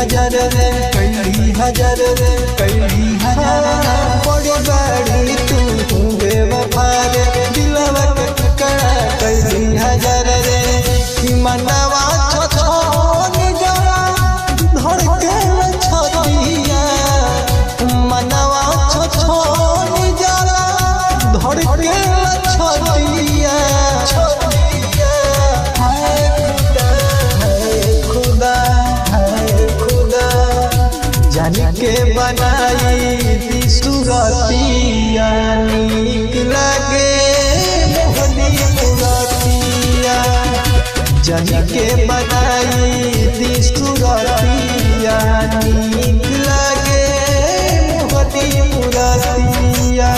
हजार रे कैली हजार रे कैली हजार बड़ी बड़ी तू बेवफा रे दिलवा के टुकड़ा कैली हजार रे मनवा छोछोनी जरा धड़के छतिया मनवा छोछोनी जरा धड़के छतिया जानी के बनाई दी सुरतिया नीक लगे मोहनी मुरतिया जानी के बनाई दी सुरतिया नीक लगे मोहनी मुरतिया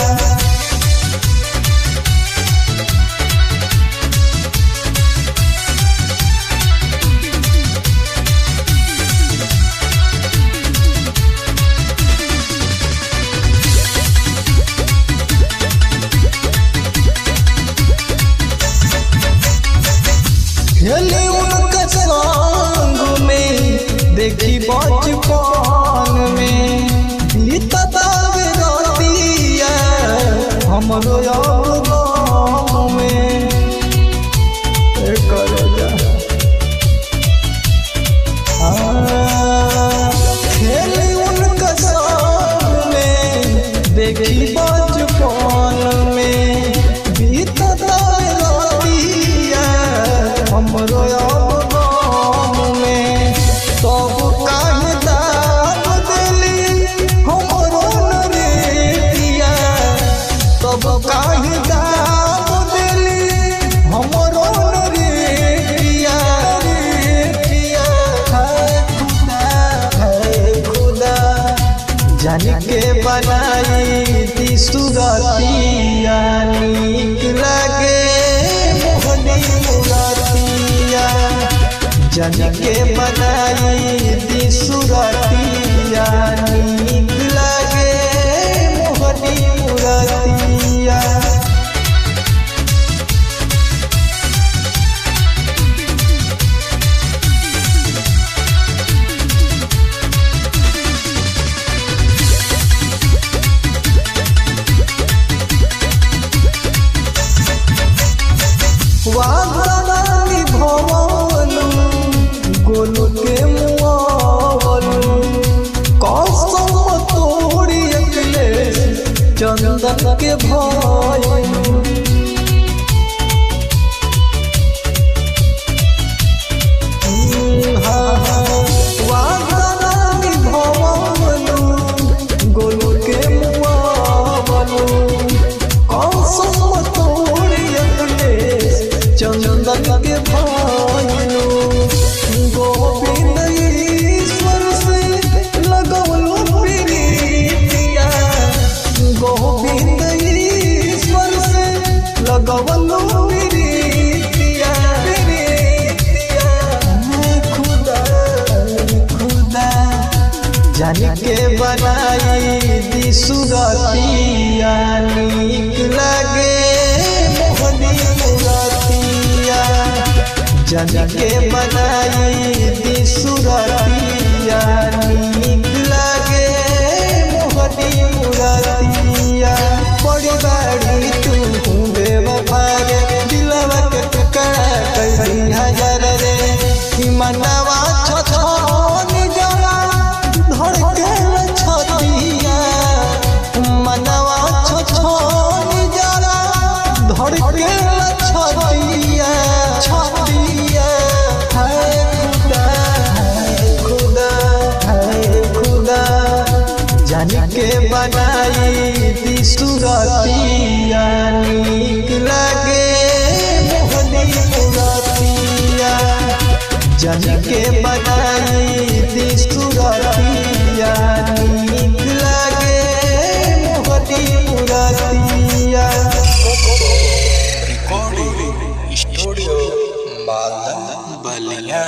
खेली उनका संग में देखी बचपन में बीतता रतिया हमरो गाँव में खेली उनका संग में देखी बचपन में बीतता हमरो गाँव में सब काहे दाब देली हमरो नरेतिया सब काहे दाब देली हमरो नरेतिया है खुदा जानी के बनाई दी सुरतिया नीक लगे मोहनी मुरतिया जानी के बनाई दी सुरतिया नीक लगे मोहनी मुरतिया वादानी भवलू गोलू के मुआवलू कसम तोड़ी अखिलेश चंदन के भयलू वादानी भवलू गोलू के मुआवलू कसम तोड़ी अखिलेश चंदन के भयलू गोविंद ईश्वर से लगवलू प्रीतिया गोविंद ईश्वर से लगवलू प्रीतिया खुदा खुदा जानी के बनाई दी सुरतिया नीक लगे मोहनी मुरतिया जानी के बनाई दी सुरतिया नीक लगे मोहनी मुरतिया बड़ी बड़ी तू बेवफा रे दिलवा के टुकड़ा कैली हजार रे मनवा छोछोनी जरा धड़के छतिया मनवा छोछोनी जरा धड़के छतिया छतिया खुदा जानी के बनाई दी सुरतिया नीक लगे मोहनी मुरतिया जानी के बनाई दी सुरतिया नीक लगे मोहनी मुरतिया रिकॉर्डिंग स्टूडियो मालदा बलिया।